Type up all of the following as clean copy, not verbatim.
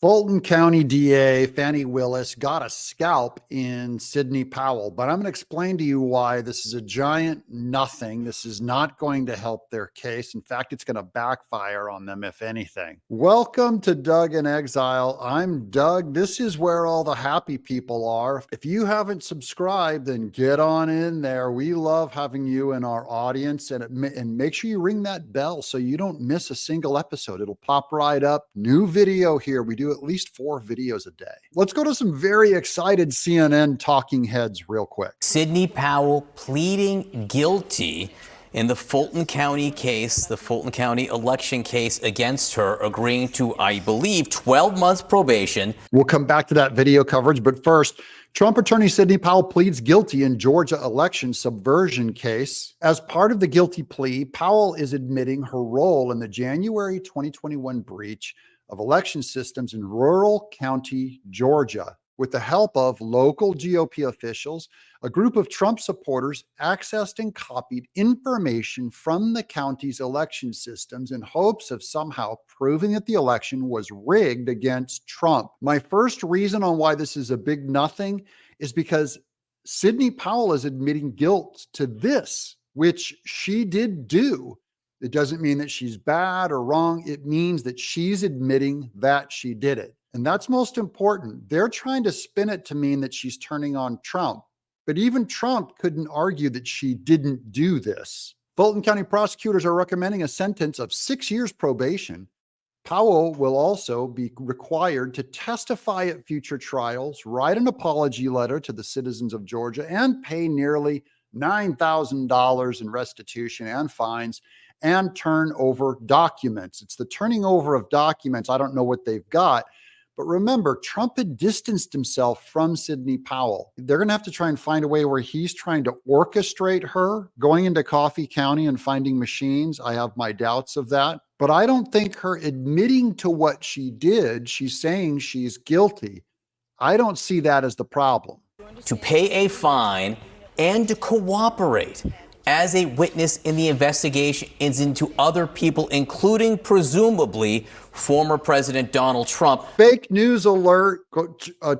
Fulton County DA Fani Willis got a scalp in Sidney Powell, but I'm going to explain to you why this is a giant nothing. This is not going to help their case. In fact, it's going to backfire on them, if anything. Welcome to Doug in Exile. I'm Doug. This is where all the happy people are. If you haven't subscribed, then get on in there. We love having you in our audience, and make sure you ring that bell so you don't miss a single episode. It'll pop right up. New video here. We do at least 4 videos a day. Let's go to some very excited CNN talking heads real quick. Sidney Powell pleading guilty in the Fulton County case, the Fulton County election case against her, agreeing to, I believe, 12 months probation. We'll come back to that video coverage, but first, Trump attorney Sidney Powell pleads guilty in Georgia election subversion case. As part of the guilty plea, Powell is admitting her role in the January 2021 breach of election systems in rural county Georgia. With the help of local GOP officials, a group of Trump supporters accessed and copied information from the county's election systems in hopes of somehow proving that the election was rigged against Trump. My first reason on why this is a big nothing is because Sidney Powell is admitting guilt to this, which she did do. It doesn't mean that she's bad or wrong. It means that she's admitting that she did it. And that's most important. They're trying to spin it to mean that she's turning on Trump. But even Trump couldn't argue that she didn't do this. Fulton County prosecutors are recommending a sentence of 6 years probation. Powell will also be required to testify at future trials, write an apology letter to the citizens of Georgia, and pay nearly $9,000 in restitution and fines, and turn over documents. It's the turning over of documents. I don't know what they've got. But remember, Trump had distanced himself from Sidney Powell. They're going to have to try and find a way where he's trying to orchestrate her going into Coffee County and finding machines. I have my doubts of that. But I don't think her admitting to what she did, she's saying she's guilty. I don't see that as the problem. To pay a fine and to cooperate as a witness in the investigation into other people, including presumably former President Donald Trump. Fake news alert.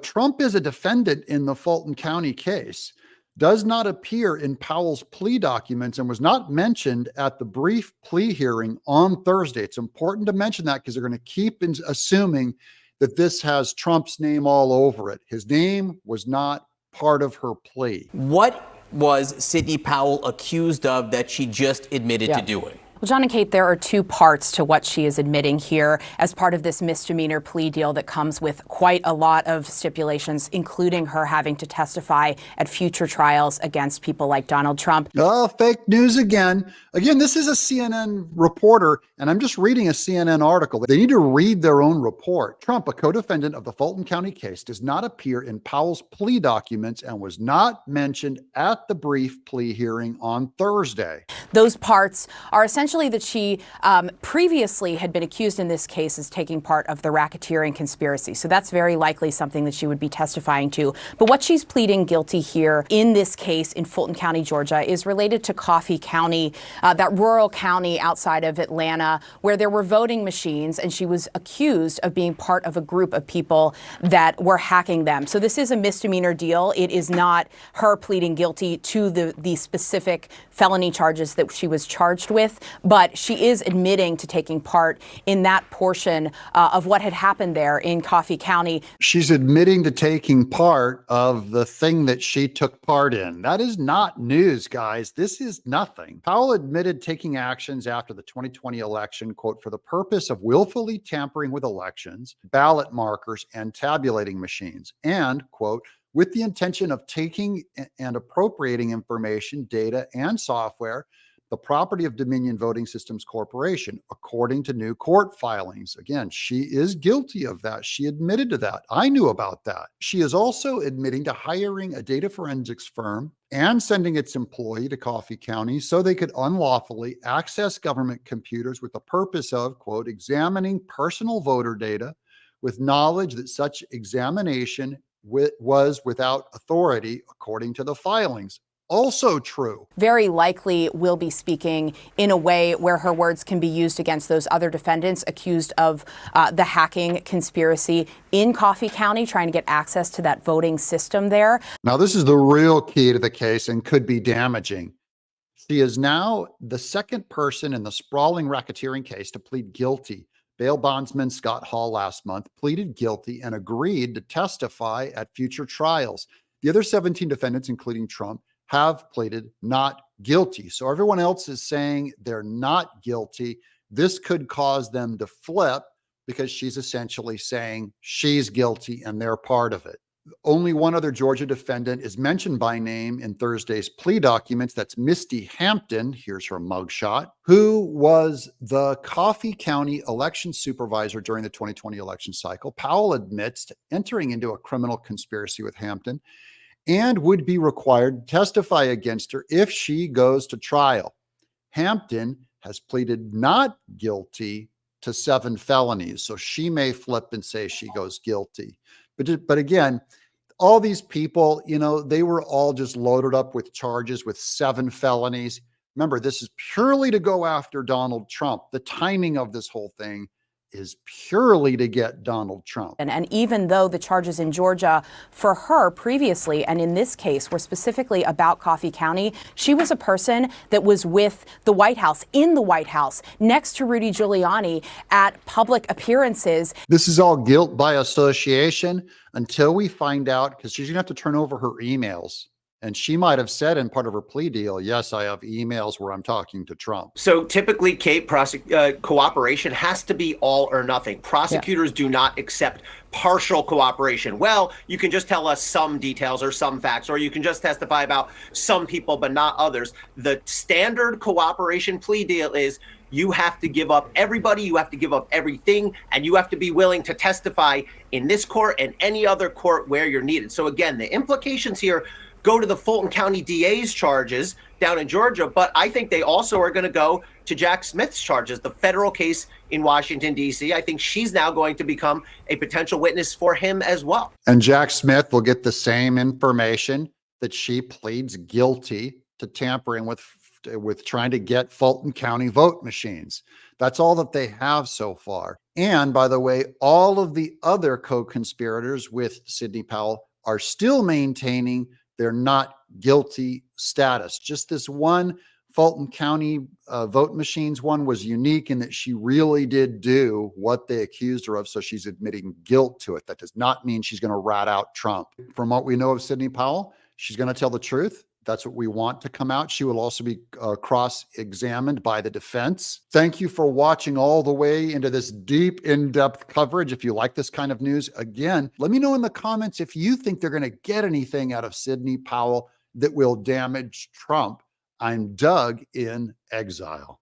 Trump is a defendant in the Fulton County case, does not appear in Powell's plea documents, and was not mentioned at the brief plea hearing on Thursday. It's important to mention that because they're going to keep assuming that this has Trump's name all over it. His name was not part of her plea. What was Sidney Powell accused of that she just admitted to doing? Well, John and Kate, there are 2 parts to what she is admitting here as part of this misdemeanor plea deal that comes with quite a lot of stipulations, including her having to testify at future trials against people like Donald Trump. Oh, fake news again. Again, this is a CNN reporter, and I'm just reading a CNN article. They need to read their own report. Trump, a co-defendant of the Fulton County case, does not appear in Powell's plea documents and was not mentioned at the brief plea hearing on Thursday. Those parts are essentially that she previously had been accused in this case as taking part of the racketeering conspiracy. So that's very likely something that she would be testifying to. But what she's pleading guilty here in this case in Fulton County, Georgia, is related to Coffee County, that rural county outside of Atlanta, where there were voting machines, and she was accused of being part of a group of people that were hacking them. So this is a misdemeanor deal. It is not her pleading guilty to the specific felony charges that she was charged with, but she is admitting to taking part in that portion of what had happened there in Coffee County. She's admitting to taking part of the thing that she took part in. That is not news, guys. This is nothing. Powell admitted taking actions after the 2020 election, quote, for the purpose of willfully tampering with elections, ballot markers, and tabulating machines, and, quote, with the intention of taking and appropriating information, data, and software, the property of Dominion Voting Systems Corporation, according to new court filings. Again, she is guilty of that. She admitted to that. I knew about that. She is also admitting to hiring a data forensics firm and sending its employee to Coffee County so they could unlawfully access government computers with the purpose of, quote, examining personal voter data with knowledge that such examination was without authority, according to the filings. also true. Very likely will be speaking in a way where her words can be used against those other defendants accused of the hacking conspiracy in Coffee County, trying to get access to that voting system there. Now, this is the real key to the case and could be damaging. She is now the second person in the sprawling racketeering case to plead guilty. Bail bondsman Scott Hall last month pleaded guilty and agreed to testify at future trials. The other 17 defendants, including Trump, have pleaded not guilty. So everyone else is saying they're not guilty. This could cause them to flip because she's essentially saying she's guilty and they're part of it. Only one other Georgia defendant is mentioned by name in Thursday's plea documents. That's Misty Hampton. Here's her mugshot, who was the Coffee County election supervisor during the 2020 election cycle. Powell admits to entering into a criminal conspiracy with Hampton and would be required to testify against her if she goes to trial. Hampton has pleaded not guilty to 7 felonies, so she may flip and say she goes guilty. But again, all these people, you know, they were all just loaded up with charges with 7 felonies. Remember, this is purely to go after Donald Trump. The timing of this whole thing is purely to get Donald Trump. And even though the charges in Georgia for her previously and in this case were specifically about Coffee County, she was a person that was with the White House, in the White House, next to Rudy Giuliani at public appearances. This is all guilt by association until we find out, because she's going to have to turn over her emails. And she might have said in part of her plea deal, yes, I have emails where I'm talking to Trump. So typically, Kate, cooperation has to be all or nothing. Prosecutors do not accept partial cooperation. Well, you can just tell us some details or some facts, or you can just testify about some people but not others. The standard cooperation plea deal is you have to give up everybody, you have to give up everything, and you have to be willing to testify in this court and any other court where you're needed. So again, the implications here go to the Fulton County DA's charges down in Georgia, but I think they also are going to go to Jack Smith's charges, the federal case in Washington, D.C. I think she's now going to become a potential witness for him as well. And Jack Smith will get the same information that she pleads guilty to tampering with trying to get Fulton County vote machines. That's all that they have so far. And by the way, all of the other co-conspirators with Sidney Powell are still maintaining they're not guilty status. Just this one Fulton County vote machines one was unique in that she really did do what they accused her of. So she's admitting guilt to it. That does not mean she's going to rat out Trump. From what we know of Sidney Powell, she's going to tell the truth. That's what we want to come out. She will also be cross-examined by the defense. Thank you for watching all the way into this deep, in-depth coverage. If you like this kind of news, again, let me know in the comments if you think they're going to get anything out of Sidney Powell that will damage Trump. I'm Doug in Exile.